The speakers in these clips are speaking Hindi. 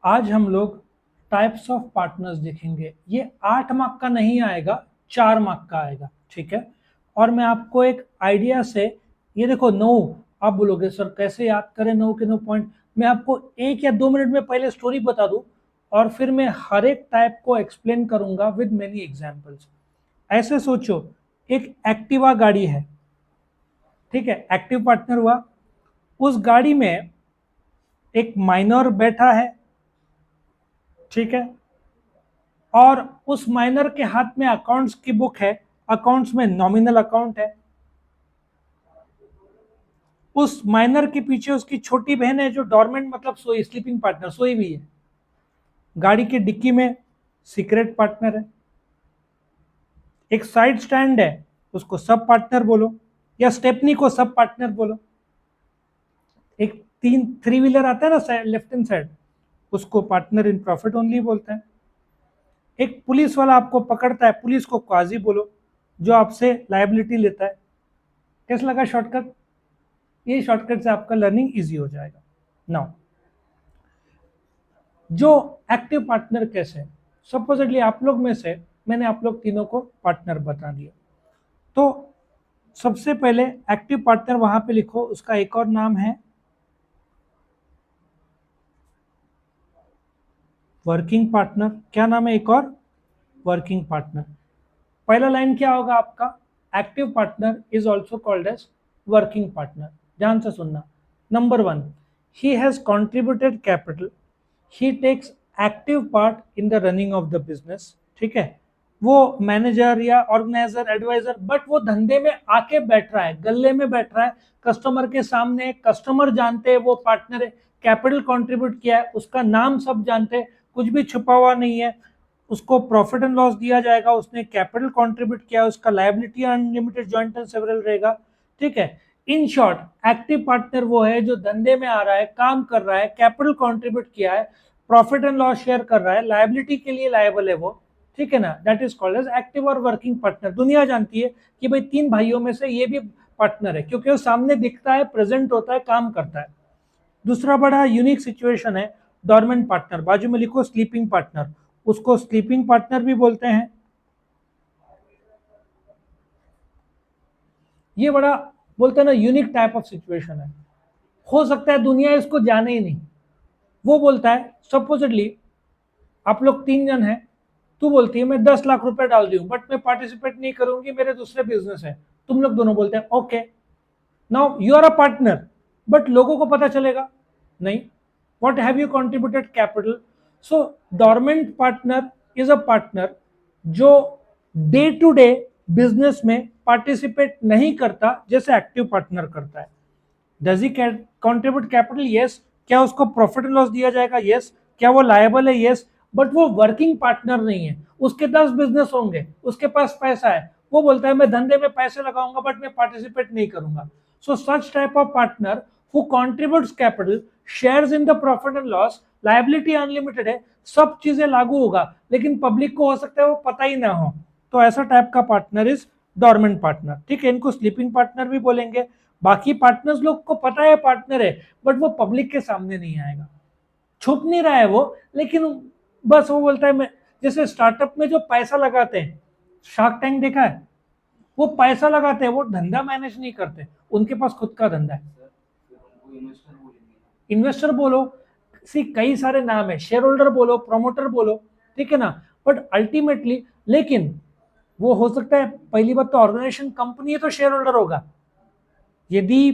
आज हम लोग टाइप्स ऑफ पार्टनर्स देखेंगे। ये 8 मार्क का नहीं आएगा, 4 मार्क का आएगा, ठीक है। और मैं आपको एक आइडिया से, ये देखो 9, आप बोलोगे सर कैसे याद करें 9 के 9 पॉइंट। मैं आपको 1 या 2 मिनट में पहले स्टोरी बता दूं और फिर मैं हर एक टाइप को एक्सप्लेन करूंगा विद मेनी एग्जांपल्स। ऐसे सोचो, एक एक्टिवा गाड़ी है, ठीक है, एक्टिव पार्टनर हुआ। उस गाड़ी में एक माइनर बैठा है, ठीक है, और उस माइनर के हाथ में अकाउंट्स की बुक है। अकाउंट्स में नॉमिनल अकाउंट है। उस माइनर के पीछे उसकी छोटी बहन है जो डॉर्मेंट मतलब सोई, स्लीपिंग पार्टनर, सोई हुई है। गाड़ी की डिक्की में सीक्रेट पार्टनर है। एक साइड स्टैंड है, उसको सब पार्टनर बोलो या स्टेपनी को सब पार्टनर बोलो। एक 3 व्हीलर आता है ना लेफ्ट हैंड साइड, उसको पार्टनर इन प्रॉफिट ओनली बोलते हैं। एक पुलिस वाला आपको पकड़ता है, पुलिस को क्वाजी बोलो, जो आपसे लायबिलिटी लेता है। कैसा लगा शॉर्टकट? ये शॉर्टकट से आपका लर्निंग इजी हो जाएगा। नाउ जो एक्टिव पार्टनर कैसे, सपोजिटली आप लोग में से मैंने आप लोग तीनों को पार्टनर बता दिया, तो सबसे पहले एक्टिव पार्टनर वहां पे लिखो, उसका एक और नाम है वर्किंग पार्टनर। क्या नाम है एक और? Working partner. पहला लाइन क्या होगा आपका? Active partner is also called as working partner. ध्यान से सुनना। Number 1, he has contributed capital, he takes active part in the running of the business, ठीक है। वो मैनेजर या ऑर्गेनाइजर, एडवाइजर, बट वो धंधे में आके बैठ रहा है, गले में बैठ रहा है, कस्टमर के सामने, कस्टमर जानते हैं वो पार्टनर है। कैपिटल कंट्रीब्यूट किया है, उसका नाम सब जानते हैं, कुछ भी छुपा हुआ नहीं है। उसको प्रॉफिट एंड लॉस दिया जाएगा, उसने कैपिटल कंट्रीब्यूट किया, उसका liability unlimited joint and several रहेगा, ठीक है। इन शॉर्ट एक्टिव पार्टनर वो है जो धंधे में आ रहा है, काम कर रहा है, कैपिटल कंट्रीब्यूट किया है, प्रॉफिट एंड लॉस शेयर कर रहा है, लायबिलिटी के लिए लायबल है वो, ठीक है ना। That is called as active और वर्किंग पार्टनर। दुनिया जानती है कि भाई 3 भाइयों में से ये भी पार्टनर है, क्योंकि वो सामने दिखता है, प्रेजेंट होता है, काम करता है। दूसरा बड़ा यूनिक सिचुएशन है डॉर्मेंट पार्टनर। बाजू में लिखो स्लीपिंग पार्टनर, उसको स्लीपिंग पार्टनर भी बोलते हैं। ये बड़ा बोलते हैं ना यूनिक टाइप ऑफ सिचुएशन है। हो सकता है दुनिया इसको जाने ही नहीं। वो बोलता है, सपोजिटली आप लोग 3 जन हैं, तू बोलती है मैं 10 लाख रुपए डाल दी हूं, बट मैं पार्टिसिपेट नहीं करूंगी, मेरे दूसरे बिजनेस है। तुम लोग दोनों बोलते हैं okay, now you are a partner, but लोगों को पता चलेगा नहीं। What have you contributed capital? So dormant partner is a partner जो डे टू डे बिजनेस में पार्टिसिपेट नहीं करता जैसे एक्टिव पार्टनर करता है। Does he contribute capital? Yes. क्या उसको प्रॉफिट एंड लॉस दिया जाएगा? यस। क्या वो लायबल है? यस। बट वो वर्किंग पार्टनर नहीं है। उसके 10 बिजनेस होंगे, उसके पास पैसा है, वो बोलता है मैं धंधे में पैसे लगाऊंगा बट मैं पार्टिसिपेट नहीं करूंगा। So such type of partner who contributes capital, shares in the profit and loss, liability unlimited है, सब चीजें लागू होगा, लेकिन पब्लिक को हो सकता है वो पता ही ना हो। तो ऐसा टाइप का पार्टनर इज डॉर्मेंट पार्टनर, ठीक है। इनको स्लीपिंग पार्टनर भी बोलेंगे। बाकी पार्टनर्स लोग को पता है पार्टनर है, बट वो पब्लिक के सामने नहीं आएगा, छुप नहीं रहा है वो, लेकिन बस वो बोलता है मैं, जैसे स्टार्टअप में जो पैसा लगाते हैं, शार्क टैंक देखा है, वो पैसा लगाते हैं, वो धंधा मैनेज नहीं करते, उनके पास खुद का धंधा है। इन्वेस्टर बोलो, सी कई सारे नाम है, शेयर होल्डर बोलो, प्रोमोटर बोलो, ठीक है ना। बट अल्टीमेटली, लेकिन वो हो सकता है, पहली बात तो ऑर्गेनाइजेशन कंपनी है तो शेयर होल्डर होगा, यदि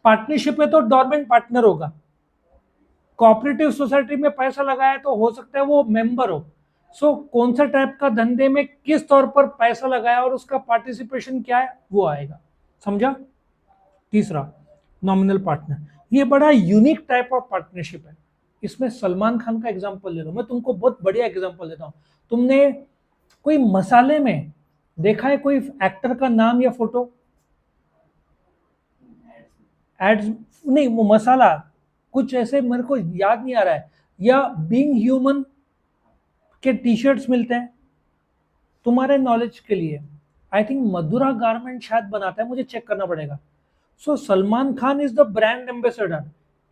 पार्टनरशिप है तो डॉर्मेंट पार्टनर होगा, कोऑपरेटिव सोसाइटी में पैसा लगाया तो हो सकता है वो मेंबर हो। सो कौन सा टाइप का धंधे में किस तौर पर पैसा लगाया और उसका पार्टिसिपेशन क्या है वो आएगा, समझा। तीसरा, नॉमिनल पार्टनर। ये बड़ा यूनिक टाइप ऑफ पार्टनरशिप है। इसमें सलमान खान का एग्जांपल ले लो, मैं तुमको बहुत बढ़िया एग्जांपल देता हूं। तुमने कोई मसाले में देखा है कोई एक्टर का नाम या फोटो? एड्स नहीं, वो मसाला कुछ ऐसे मेरे को याद नहीं आ रहा है, या बीइंग ह्यूमन के टी शर्ट्स मिलते हैं। तुम्हारे नॉलेज के लिए, आई थिंक मधुरा गारमेंट शायद बनाता है, मुझे चेक करना पड़ेगा। So Salman Khan is the brand ambassador.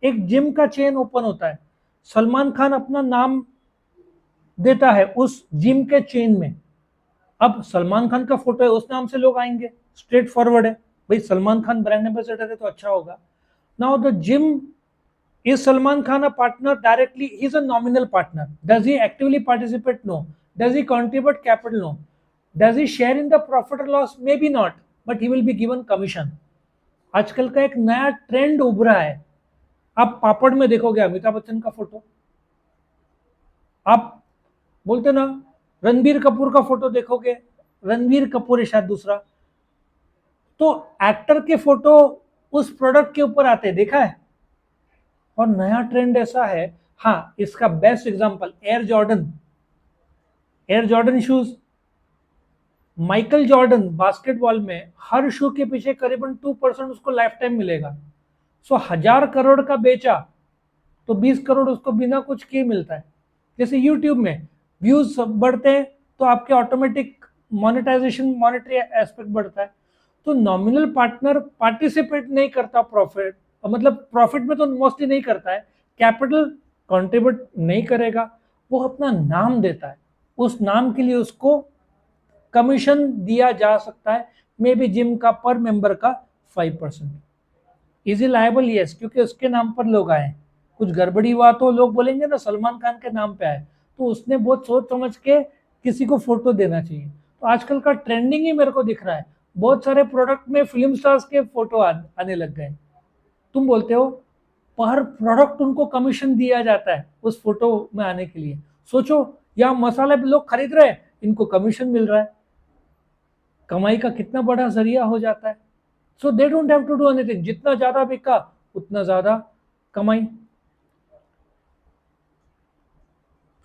एक जिम का चेन ओपन होता है, सलमान खान अपना नाम देता है उस जिम के चेन में, अब सलमान खान का फोटो है, उस नाम से लोग आएंगे, स्ट्रेट फॉरवर्ड है, भाई सलमान खान ब्रांड एम्बेसडर है तो अच्छा होगा। Now the gym, is Salman Khan a partner directly? He's a nominal partner. Does he actively participate? No. Does he contribute capital? No. Does he share in the profit or loss? Maybe not, but he will be given commission. आजकल का एक नया ट्रेंड उभरा है, आप पापड़ में देखोगे अमिताभ बच्चन का फोटो, आप बोलते ना रणबीर कपूर का फोटो देखोगे, रणबीर कपूर है शायद दूसरा, तो एक्टर के फोटो उस प्रोडक्ट के ऊपर आते हैं, देखा है। और नया ट्रेंड ऐसा है, हाँ इसका best example air Jordan, air Jordan shoes, Michael Jordan basketball में हर शू के पीछे करीबन 2% उसको लाइफ टाइम मिलेगा। सो 1000 करोड़ का बेचा तो 20 करोड़ उसको बिना कुछ किए मिलता है। जैसे यूट्यूब में व्यूज बढ़ते हैं तो आपके ऑटोमेटिक मोनेटाइजेशन, मॉनेटरी एस्पेक्ट बढ़ता है। तो नॉमिनल पार्टनर पार्टिसिपेट नहीं करता प्रॉफिट, मतलब प्रॉफिट में तो मोस्टली नहीं करता है, कैपिटल कंट्रीब्यूट नहीं करेगा, वो अपना नाम देता है, उस नाम के लिए उसको कमीशन दिया जा सकता है, मे बी जिम का पर मेंबर का 5%। Is liable? यस, क्योंकि उसके नाम पर लोग आए, कुछ गड़बड़ी हुआ तो लोग बोलेंगे ना सलमान खान के नाम पे आए, तो उसने बहुत सोच समझ के किसी को फोटो देना चाहिए। तो आजकल का ट्रेंडिंग ही मेरे को दिख रहा है, बहुत सारे प्रोडक्ट में फिल्म स्टार्स के फोटो आने लग गए। तुम बोलते हो पर प्रोडक्ट उनको कमीशन दिया जाता है उस फोटो में आने के लिए। सोचो यहाँ मसाले लोग खरीद रहे हैं, इनको कमीशन मिल रहा है, कमाई का कितना बड़ा जरिया हो जाता है। So they don't have to do anything, जितना ज्यादा बिका उतना ज्यादा कमाई।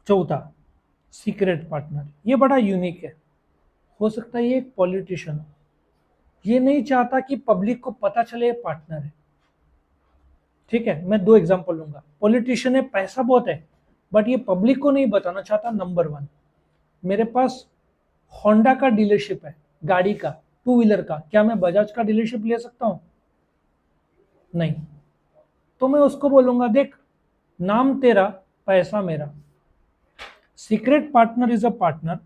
चौथा, सीक्रेट पार्टनर, ये बड़ा यूनिक है। हो सकता है ये एक पॉलिटिशियन हो, ये नहीं चाहता कि पब्लिक को पता चले ये पार्टनर है। ठीक है, मैं 2 एग्जांपल लूंगा। पॉलिटिशियन है, पैसा बहुत है, बट ये पब्लिक को नहीं बताना चाहता। नंबर 1, मेरे पास होंडा का डीलरशिप है, गाड़ी का, 2 व्हीलर का, क्या मैं बजाज का डीलरशिप ले सकता हूं? नहीं। तो मैं उसको बोलूंगा देख, नाम तेरा, पैसा मेरा। Secret partner is a partner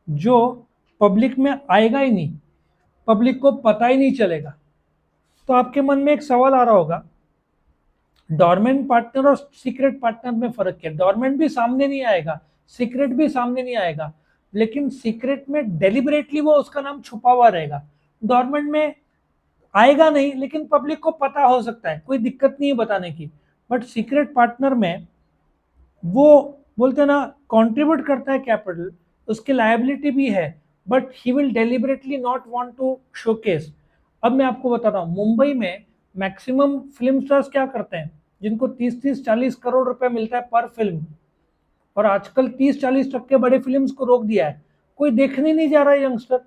जो पब्लिक में आएगा ही नहीं, पब्लिक को पता ही नहीं चलेगा। तो आपके मन में एक सवाल आ रहा होगा, डॉर्मेंट पार्टनर और सीक्रेट पार्टनर में फर्क क्या है? डॉर्मेंट भी सामने नहीं आएगा, सीक्रेट भी सामने नहीं आएगा, लेकिन सीक्रेट में डेलिबरेटली वो उसका नाम छुपा हुआ रहेगा। डॉर्मेंट में आएगा नहीं, लेकिन पब्लिक को पता हो सकता है, कोई दिक्कत नहीं है बताने की। बट सीक्रेट पार्टनर में वो बोलते ना कंट्रीब्यूट करता है कैपिटल, उसकी लायबिलिटी भी है, but he will deliberately not want to showcase. अब मैं आपको बताता हूँ, मुंबई में मैक्सिमम फिल्म स्टार्स क्या करते हैं, जिनको 30-40 करोड़ रुपए मिलता है पर फिल्म, और आजकल 30-40 तक के बड़े फिल्म्स को रोक दिया है, कोई देखने नहीं जा रहा है यंगस्टर,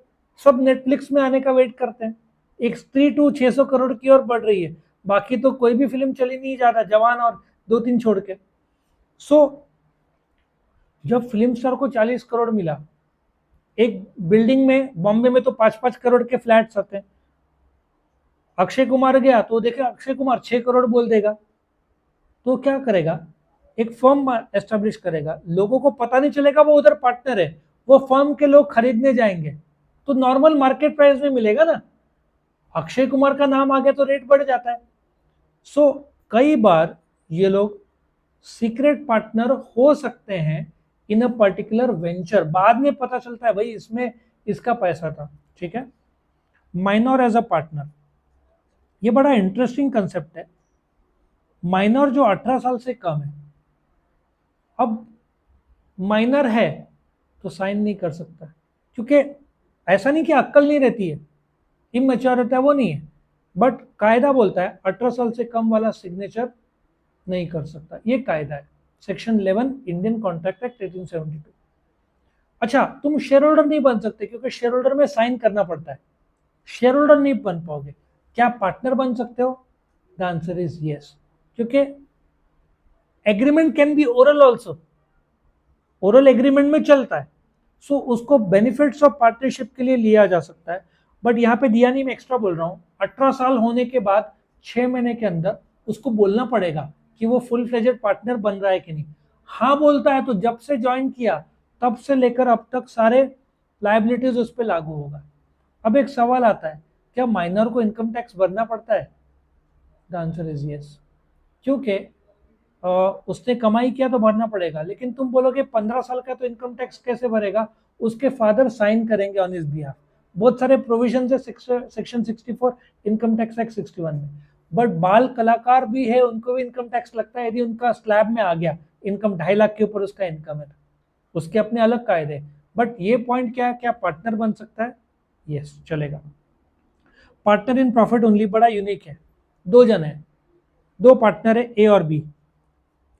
सब नेटफ्लिक्स में आने का वेट करते हैं। एक स्त्री 2 600 करोड़ की ओर बढ़ रही है, बाकी तो कोई भी फिल्म चली नहीं जा रहा, जवान और 2-3 छोड़ के। सो जब फिल्म स्टार को 40 करोड़ मिला, एक बिल्डिंग में बॉम्बे में तो 5-5 करोड़ के फ्लैट्स आते हैं, अक्षय कुमार गया तो देखे अक्षय कुमार 6 करोड़ बोल देगा, तो क्या करेगा, एक फर्म एस्टेब्लिश करेगा, लोगों को पता नहीं चलेगा वो उधर पार्टनर है, वो फर्म के लोग खरीदने जाएंगे, तो नॉर्मल मार्केट प्राइस में मिलेगा ना, अक्षय कुमार का नाम आ गया तो रेट बढ़ जाता है। सो कई बार ये लोग सीक्रेट पार्टनर हो सकते हैं इन अ पर्टिकुलर वेंचर, बाद में पता चलता है भाई इसमें इसका पैसा था। ठीक है, माइनर एज अ पार्टनर, ये बड़ा इंटरेस्टिंग कंसेप्ट है। माइनर जो 18 साल से कम है, अब माइनर है तो साइन नहीं कर सकता, क्योंकि ऐसा नहीं कि अक्ल नहीं रहती है, इमेच्योर रहता है, वो नहीं है, बट कायदा बोलता है 18 साल से कम वाला सिग्नेचर नहीं कर सकता, ये कायदा है, सेक्शन 11 इंडियन कॉन्ट्रैक्ट एक्ट 1872। अच्छा, तुम शेयर होल्डर नहीं बन सकते क्योंकि शेयर होल्डर में साइन करना पड़ता है, शेयर होल्डर नहीं बन पाओगे। क्या पार्टनर बन सकते हो? द आंसर इज यस, क्योंकि agreement can be oral also, oral agreement में चलता है, सो उसको बेनिफिट्स ऑफ पार्टनरशिप के लिए लिया जा सकता है। बट यहाँ पे दिया नहीं, मैं एक्स्ट्रा बोल रहा हूँ, 18 साल होने के बाद 6 महीने के अंदर उसको बोलना पड़ेगा कि वो फुल फ्लेजेड पार्टनर बन रहा है कि नहीं, हाँ बोलता है तो जब से ज्वाइन किया तब से लेकर अब तक सारे लाइबिलिटीज उस पर लागू होगा। अब एक सवाल आता है, क्या माइनर को इनकम टैक्स भरना पड़ता है? द आंसर इज यस, क्योंकि उसने कमाई किया तो भरना पड़ेगा। लेकिन तुम बोलोगे 15 साल का तो इनकम टैक्स कैसे भरेगा? उसके फादर साइन करेंगे ऑन हिज बिहाफ। बहुत सारे प्रोविजन है सेक्शन 64 इनकम टैक्स एक्ट 61 में। बट बाल कलाकार भी है, उनको भी इनकम टैक्स लगता है यदि उनका स्लैब में आ गया इनकम 2.5 लाख के ऊपर उसका इनकम है, उसके अपने अलग कायदे। बट ये पॉइंट क्या है, क्या पार्टनर बन सकता है? यस चलेगा। पार्टनर इन प्रॉफिट ओनली बड़ा यूनिक है। दो जन है, दो पार्टनर है ए और बी।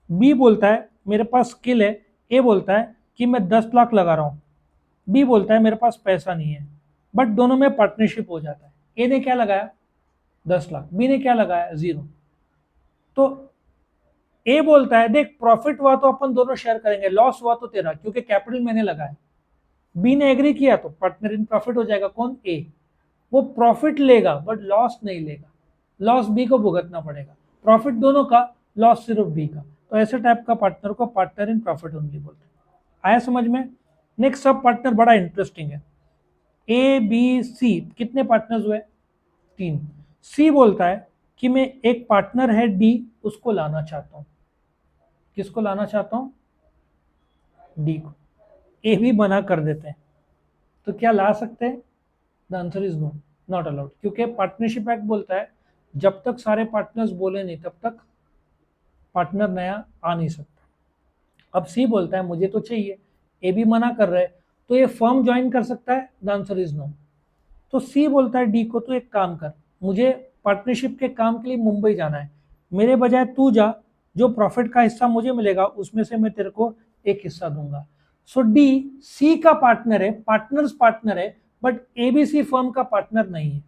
बी बोलता है मेरे पास स्किल है, ए बोलता है कि मैं 10 लाख लगा रहा हूँ। बी बोलता है मेरे पास पैसा नहीं है, बट दोनों में पार्टनरशिप हो जाता है। ए ने क्या लगाया? 10 लाख। बी ने क्या लगाया? 0। तो ए बोलता है देख प्रॉफिट हुआ तो अपन दोनों शेयर करेंगे, लॉस हुआ तो तेरा, क्योंकि कैपिटल मैंने लगाया। बी ने एग्री किया तो पार्टनर इन प्रॉफिट हो जाएगा। कौन? ए। वो प्रॉफिट लेगा बट लॉस नहीं लेगा, लॉस बी को भुगतना पड़ेगा। प्रॉफिट दोनों का, लॉस सिर्फ बी का। तो ऐसे टाइप का पार्टनर को पार्टनर इन प्रॉफिट ओनली बोलते हैं। आया समझ में? नेक्स्ट सब पार्टनर बड़ा इंटरेस्टिंग है। ए बी सी कितने पार्टनर्स हुए? 3। सी बोलता है कि मैं एक पार्टनर है डी, उसको लाना चाहता हूं। किसको लाना चाहता हूं? डी को। ए भी मना कर देते हैं। तो क्या ला सकते हैं? The answer is no, not allowed, क्योंकि पार्टनरशिप एक्ट बोलता है जब तक सारे पार्टनर्स बोले नहीं तब तक पार्टनर नया आ नहीं सकता। अब सी बोलता है मुझे तो चाहिए, ए भी मना कर रहे हैं, तो ये फर्म ज्वाइन कर सकता है? The answer is no. तो सी बोलता है डी को तो एक काम कर, मुझे पार्टनरशिप के काम के लिए मुंबई जाना है, मेरे बजाय तू जा, जो प्रॉफिट का हिस्सा मुझे मिलेगा उसमें से मैं तेरे को एक हिस्सा दूंगा। सो डी सी का पार्टनर है, पार्टनर्स पार्टनर है, बट एबीसी फर्म का पार्टनर नहीं है।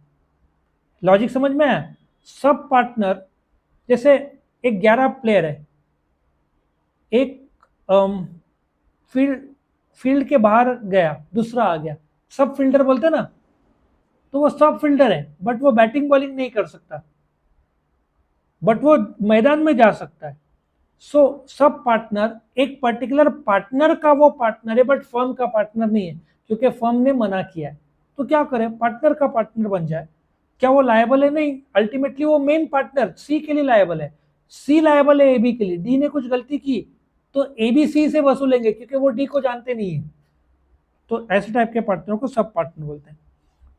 लॉजिक समझ में आया? सब पार्टनर, जैसे एक 11 प्लेयर है, एक फील्ड फील्ड के बाहर गया, दूसरा आ गया, सब फील्डर बोलते हैं ना, तो वो सब फील्डर है बट वो बैटिंग बॉलिंग नहीं कर सकता, बट वो मैदान में जा सकता है। सो सब पार्टनर एक पर्टिकुलर पार्टनर का वो पार्टनर है बट फर्म का पार्टनर नहीं है, क्योंकि फर्म ने मना किया है। तो क्या करें? पार्टनर का पार्टनर बन जाए। क्या वो लायबल है? नहीं, अल्टीमेटली वो मेन पार्टनर सी के लिए लायबल है। सी लायबल है ए बी के लिए। डी ने कुछ गलती की तो ए बी सी से वसूलेंगे, क्योंकि वो डी को जानते नहीं है। तो ऐसे टाइप के पार्टनर को सब पार्टनर बोलते हैं।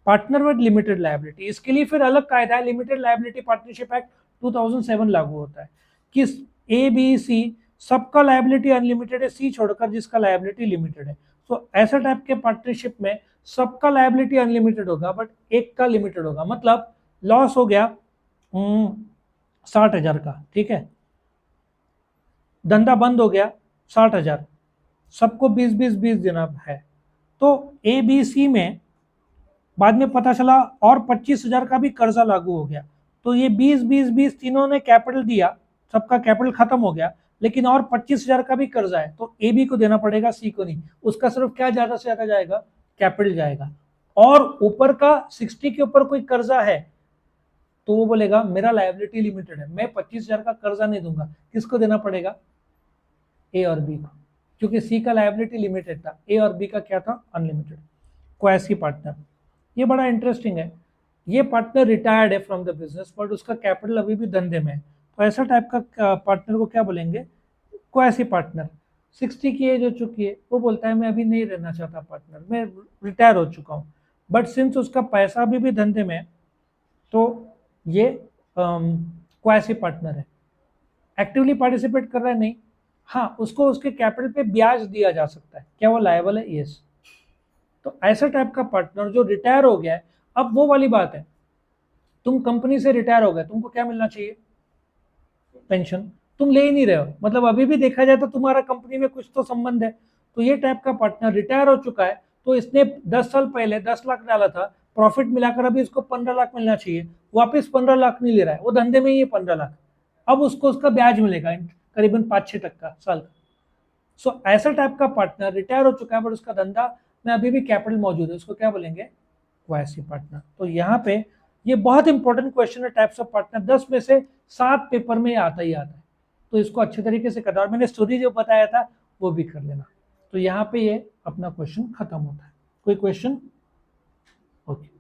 पार्टनर विद लिमिटेड लायबिलिटी, इसके लिए फिर अलग कायदा है, लिमिटेड लायबिलिटी पार्टनरशिप एक्ट 2007 लागू होता है कि ए बी सी सबका लायबिलिटी अनलिमिटेड है, सी छोड़कर जिसका लायबिलिटी लिमिटेड है। तो ऐसा टाइप के पार्टनरशिप में सबका लायबिलिटी अनलिमिटेड होगा बट एक का लिमिटेड होगा। मतलब लॉस हो गया 60,000 का, ठीक है, धंधा बंद हो गया 60,000, सबको 20-20-20 देना है। तो ए बी सी में बाद में पता चला और 25,000 का भी कर्जा लागू हो गया, तो ये 20-20-20 तीनों ने कैपिटल दिया, सबका कैपिटल खत्म हो गया, लेकिन और 25,000 का भी कर्जा है, तो ए बी को देना पड़ेगा, सी को नहीं। उसका सिर्फ क्या ज्यादा से ज्यादा जाएगा? कैपिटल जाएगा। और ऊपर का 60 के ऊपर कोई कर्जा है तो वो बोलेगा मेरा लायबिलिटी लिमिटेड है, मैं 25,000 का कर्जा नहीं दूंगा। किसको देना पड़ेगा? ए और बी को, क्योंकि सी का लायबिलिटी लिमिटेड था, ए और बी का क्या था? अनलिमिटेड। क्वासी पार्टनर, ये बड़ा इंटरेस्टिंग है। ये पार्टनर रिटायर्ड है फ्रॉम द बिजनेस बट उसका कैपिटल अभी भी धंधे में है, तो ऐसा टाइप का पार्टनर को क्या बोलेंगे? Quasi partner. 60 की एज हो चुकी है, वो बोलता है मैं अभी नहीं रहना चाहता पार्टनर, मैं रिटायर हो चुका हूँ, बट सिंस उसका पैसा अभी भी धंधे में है तो ये क्वासी पार्टनर है। एक्टिवली पार्टिसिपेट कर रहा है? नहीं। हाँ, उसको उसके कैपिटल पे ब्याज दिया जा सकता है। क्या वो लायबल है? यस। तो ऐसा टाइप का पार्टनर जो रिटायर हो गया है, अब वो वाली बात है, तुम कंपनी से रिटायर हो गए, तुमको क्या मिलना चाहिए? पेंशन। तुम ले ही नहीं रहे हो, मतलब अभी भी देखा जाए तो तुम्हारा कंपनी में कुछ तो संबंध है। तो ये टाइप का पार्टनर रिटायर हो चुका है, तो इसने 10 साल पहले 10 लाख डाला था, प्रॉफिट मिलाकर अभी इसको 15 लाख मिलना चाहिए, वापस 15 लाख नहीं ले रहा है, वो धंधे में ही है 15 लाख। अब उसको उसका ब्याज मिलेगा करीबन 5-6% साल का। सो ऐसा टाइप का पार्टनर रिटायर हो चुका है बट उसका धंधा में अभी भी कैपिटल मौजूद है, उसको क्या बोलेंगे? Quasi partner. तो यहाँ पे ये बहुत इंपॉर्टेंट क्वेश्चन है, टाइप्स ऑफ पार्टनर 10 में से 7 पेपर में आता ही आता है। तो इसको अच्छे तरीके से करना, और मैंने स्टोरी जो बताया था वो भी कर लेना। तो यहाँ पे ये अपना क्वेश्चन खत्म होता है। कोई क्वेश्चन? ओके।